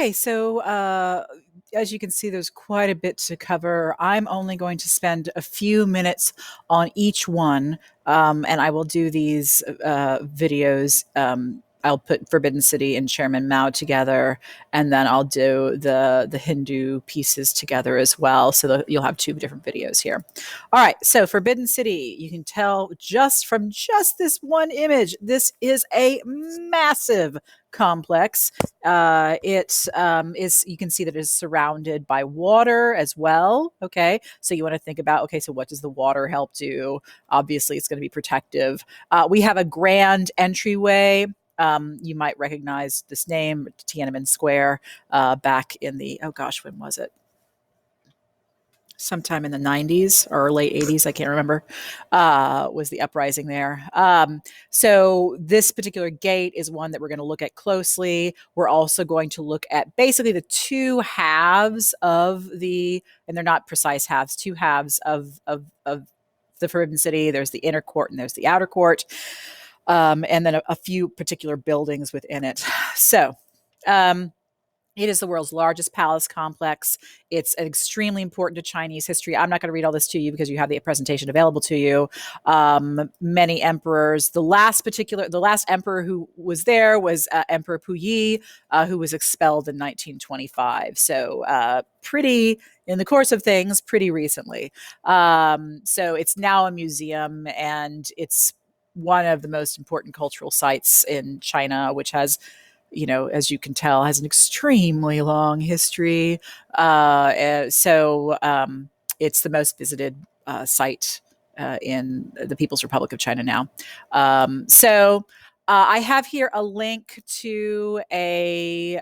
Okay, so as you can see, there's quite a bit to cover. I'm only going to spend a few minutes on each one, and I will do these videos. I'll put Forbidden City and Chairman Mao together, and then I'll do the Hindu pieces together as well. So you'll have two different videos here. All right, so Forbidden City, you can tell just from just this one image, this is a massive complex. It is, you can see that it is surrounded by water as well. Okay, so you want to think about, okay, so what does the water help do? Obviously, it's going to be protective. We have a grand entryway. You might recognize this name, Tiananmen Square, back in the, oh gosh, when was it? Sometime in the 90s or late 80s, I can't remember, was the uprising there. So this particular gate is one that we're going to look at closely. We're also going to look at basically the two halves of the, and they're not precise halves, two halves of the Forbidden City. There's the inner court and there's the outer court, and then a few particular buildings within it. So, it is the world's largest palace complex. It's extremely important to Chinese history. I'm not going to read all this to you because you have the presentation available to you. Many emperors. The last emperor who was there was Emperor Puyi, who was expelled in 1925. So pretty, in the course of things, pretty recently. So it's now a museum, and it's one of the most important cultural sites in China, which has, as you can tell, has an extremely long history. It's the most visited site in the People's Republic of China now. I have here a link to a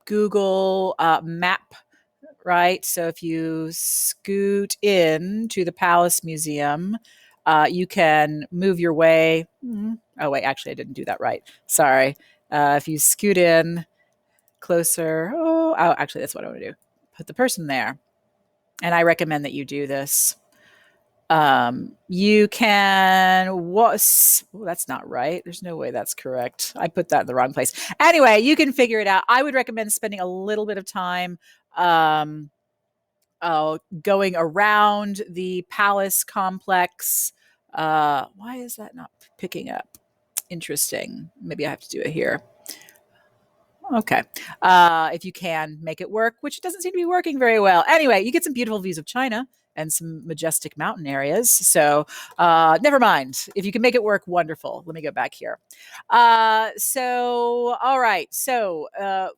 Google map, right? So if you scoot in to the Palace Museum, you can move your way. Oh, wait, actually, I didn't do that right. Sorry. If you scoot in closer, actually, that's what I want to do. Put the person there. And I recommend that you do this. You can, that's not right. There's no way that's correct. I put that in the wrong place. Anyway, you can figure it out. I would recommend spending a little bit of time going around the palace complex. Why is that not picking up? Interesting. Maybe I have to do it here. Okay. If you can make it work, which doesn't seem to be working very well. Anyway, you get some beautiful views of China and some majestic mountain areas. So never mind. If you can make it work, wonderful. Let me go back here. All right. So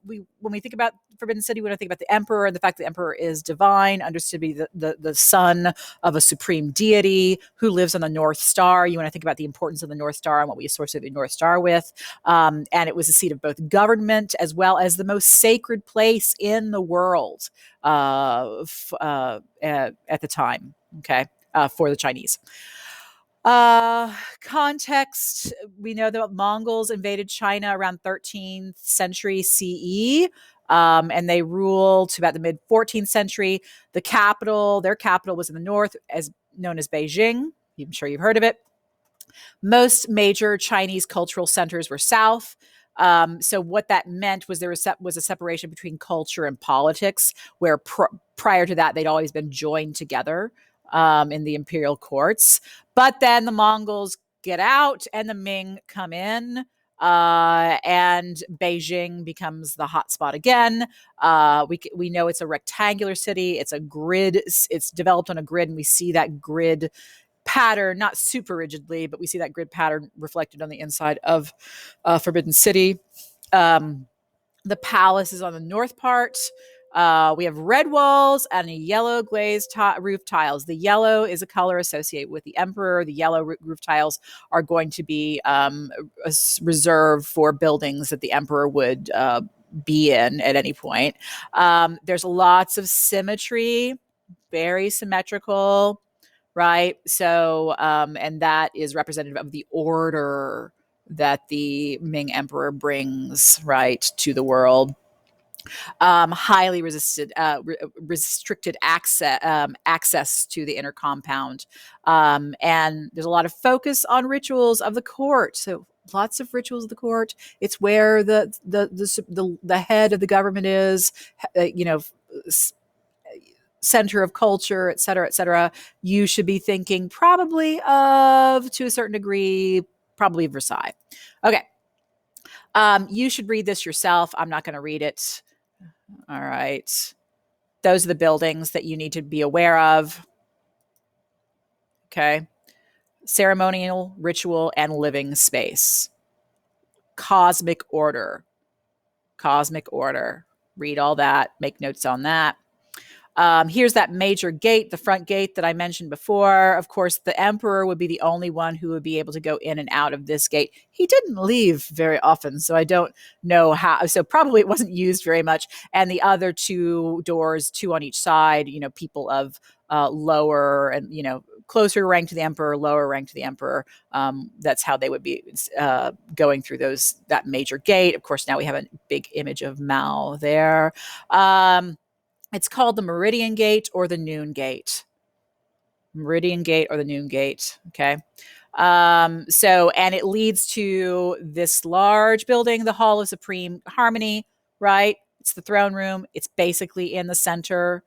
when we think about Forbidden City, we want to think about the emperor and the fact that the emperor is divine, understood to be the son of a supreme deity who lives on the North Star. You want to think about the importance of the North Star and what we associate the North Star with. And it was a seat of both government as well as the most sacred place in the world at the time, okay, for the Chinese. Context, we know that Mongols invaded China around 13th century CE, and they ruled to about the mid 14th century. Their capital was in the north, as known as Beijing. I'm sure you've heard of it. Most major Chinese cultural centers were south. So what that meant was there was a separation between culture and politics, where prior to that, they'd always been joined together in the imperial courts. But then the Mongols get out and the Ming come in, and Beijing becomes the hotspot again. We know it's a rectangular city. It's a grid. It's developed on a grid, and we see that grid pattern, not super rigidly, but we see that grid pattern reflected on the inside of Forbidden City. The palace is on the north part. We have red walls and yellow glazed roof tiles. The yellow is a color associated with the emperor. The yellow roof tiles are going to be reserved for buildings that the emperor would be in at any point. There's lots of symmetry, very symmetrical, right? So, and that is representative of the order that the Ming emperor brings, right, to the world. Highly restricted access to the inner compound. And there's a lot of focus on rituals of the court. So lots of rituals of the court. It's where the head of the government is, you know, center of culture, et cetera, et cetera. You should be thinking probably of, to a certain degree, probably Versailles. Okay. You should read this yourself. I'm not going to read it. All right. Those are the buildings that you need to be aware of. Okay. Ceremonial, ritual, and living space. Cosmic order. Cosmic order. Read all that. Make notes on that. Here's that major gate, the front gate that I mentioned before. Of course, the emperor would be the only one who would be able to go in and out of this gate. He didn't leave very often, so I don't know how. So probably it wasn't used very much. And the other two doors, two on each side, you know, people of lower and, you know, closer rank to the emperor, lower rank to the emperor. That's how they would be going through that major gate. Of course, now we have a big image of Mao there. It's called the Meridian Gate or the Noon Gate. Meridian Gate or the Noon Gate. Okay. And it leads to this large building, the Hall of Supreme Harmony, right? It's the throne room. It's basically in the center,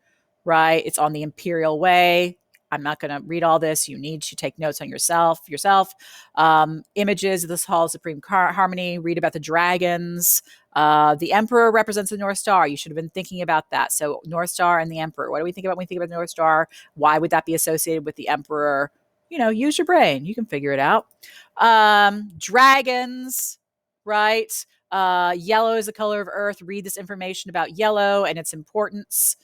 right? It's on the Imperial Way. I'm not going to read all this. You need to take notes on yourself. Images of this Hall of Supreme Harmony. Read about the dragons. The Emperor represents the North Star. You should have been thinking about that. So North Star and the Emperor. What do we think about when we think about the North Star? Why would that be associated with the Emperor? You know, use your brain. You can figure it out. Dragons, right? Yellow is the color of Earth. Read this information about yellow and its importance.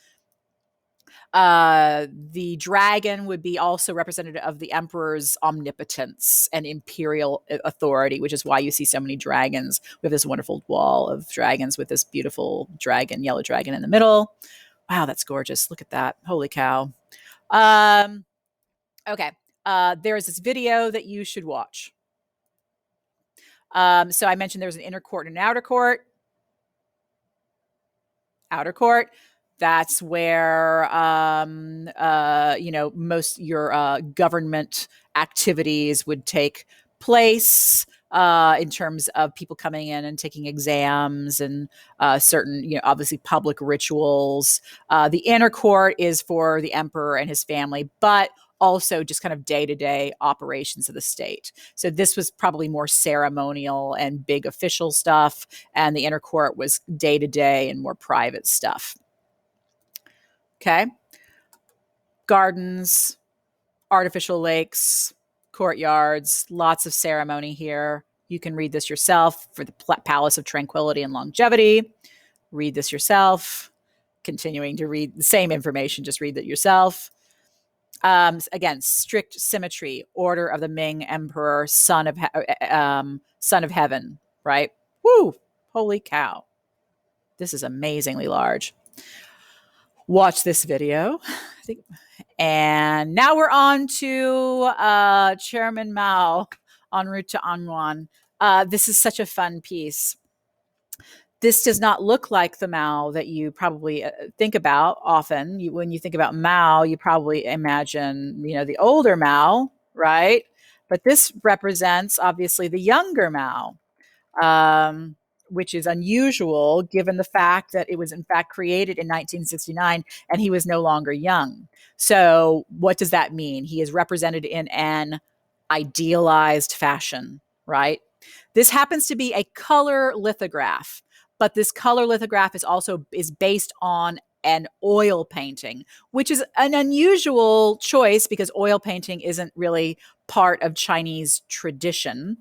The dragon would be also representative of the emperor's omnipotence and imperial authority, which is why you see so many dragons. We have this wonderful wall of dragons with this beautiful dragon, yellow dragon in the middle. Wow, that's gorgeous. Look at that. Holy cow. Okay. There is this video that you should watch. So I mentioned there's an inner court and an outer court. Outer court. That's where, you know, most your government activities would take place in terms of people coming in and taking exams and certain, you know, obviously public rituals. The inner court is for the emperor and his family, but also just kind of day-to-day operations of the state. So this was probably more ceremonial and big official stuff, and the inner court was day-to-day and more private stuff. Okay. Gardens, artificial lakes, courtyards, lots of ceremony here. You can read this yourself for the Palace of Tranquility and Longevity. Read this yourself. Continuing to read the same information, just read it yourself. Again, strict symmetry, order of the Ming Emperor, son of heaven, right? Woo! Holy cow. This is amazingly large. Watch this video. And now we're on to Chairman Mao en route to Anwan. This is such a fun piece. This does not look like the Mao that you probably think about often. When you think about Mao, you probably imagine, you know, the older Mao, right? But this represents obviously the younger Mao. Which is unusual given the fact that it was in fact created in 1969 and he was no longer young. So what does that mean? He is represented in an idealized fashion, right? This happens to be a color lithograph, but this color lithograph is based on an oil painting, which is an unusual choice because oil painting isn't really part of Chinese tradition.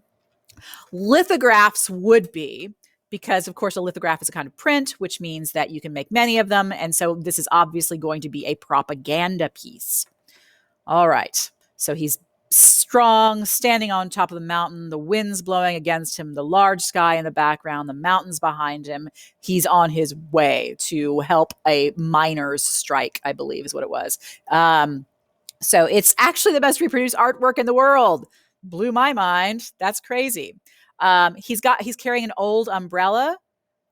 Lithographs would be, because of course a lithograph is a kind of print, which means that you can make many of them. And so this is obviously going to be a propaganda piece. All right. So he's strong, standing on top of the mountain, the wind's blowing against him, the large sky in the background, the mountains behind him. He's on his way to help a miners' strike, I believe is what it was. So it's actually the best reproduced artwork in the world. Blew my mind. That's crazy. He's carrying an old umbrella.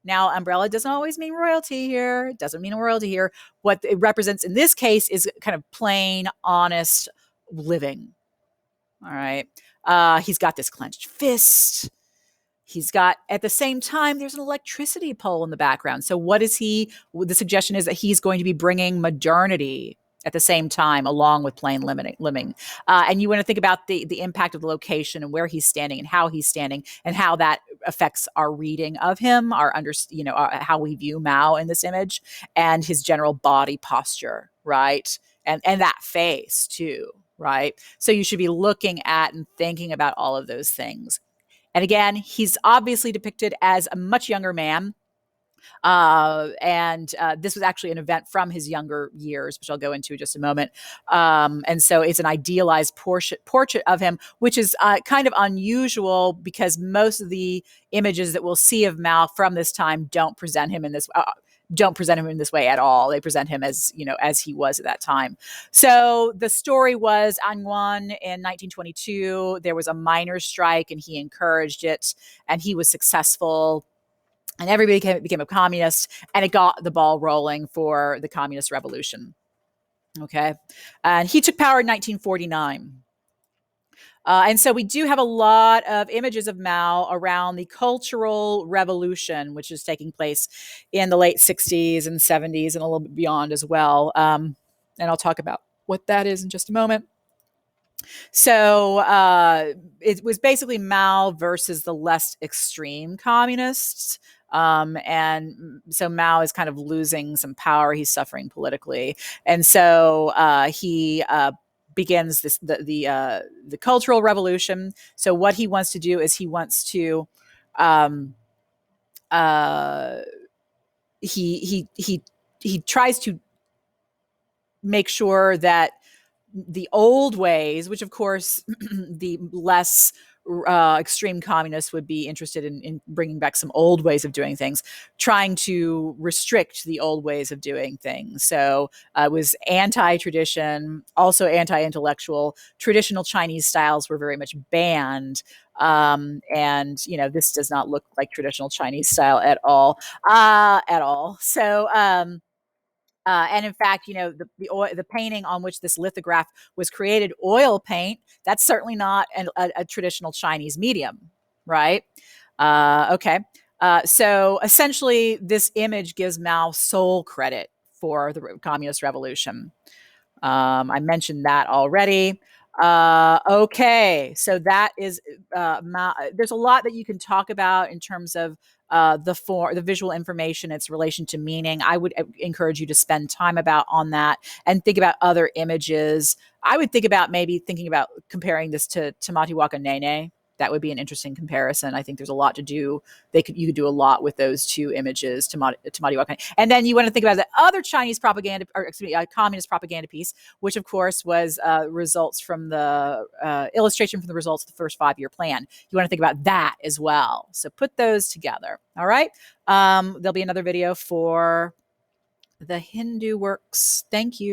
Now, umbrella doesn't always mean royalty here. It doesn't mean royalty here. What it represents in this case is kind of plain, honest living. All right. He's got this clenched fist. He's got, at the same time, there's an electricity pole in the background. So what is he? The suggestion is that he's going to be bringing modernity at the same time, along with plain living. And you want to think about the impact of the location and where he's standing and how he's standing and how that affects our reading of him, how we view Mao in this image, and his general body posture, right? And that face too, right? So you should be looking at and thinking about all of those things. And again, he's obviously depicted as a much younger man. And this was actually an event from his younger years, which I'll go into in just a moment. And so it's an idealized portrait of him, which is kind of unusual because most of the images that we'll see of Mao from this time don't present him in this way at all. They present him as, as he was at that time. So the story was Anyuan in 1922. There was a miners' strike and he encouraged it and he was successful. And everybody became a communist, and it got the ball rolling for the communist revolution. Okay. And he took power in 1949. And so we do have a lot of images of Mao around the Cultural Revolution, which is taking place in the late 60s and 70s and a little bit beyond as well. And I'll talk about what that is in just a moment. So it was basically Mao versus the less extreme communists. And so Mao is kind of losing some power. He's suffering politically. And so he begins the Cultural Revolution. So what he wants to do is he wants to he tries to make sure that the old ways, which of course the less extreme communists would be interested in bringing back some old ways of doing things, trying to restrict the old ways of doing things. So it was anti-tradition, also anti-intellectual. Traditional Chinese styles were very much banned. And this does not look like traditional Chinese style at all. So and in fact, the painting on which this lithograph was created, oil paint, that's certainly not a traditional Chinese medium, right? Okay. So essentially, this image gives Mao sole credit for the communist revolution. I mentioned that already. Okay, so that is Mao. There's a lot that you can talk about in terms of the visual information, its relation to meaning. I would encourage you to spend time on that and think about other images. I would think about thinking about comparing this to Tamatiwaka Nene. That would be an interesting comparison. I think there's a lot to do. You could do a lot with those two images, Tamatiwaka. And then you want to think about the other Chinese propaganda, or excuse me, communist propaganda piece, which of course was results from the illustration from the results of the first 5-year plan. You want to think about that as well. So put those together. All right. There'll be another video for the Hindu works. Thank you.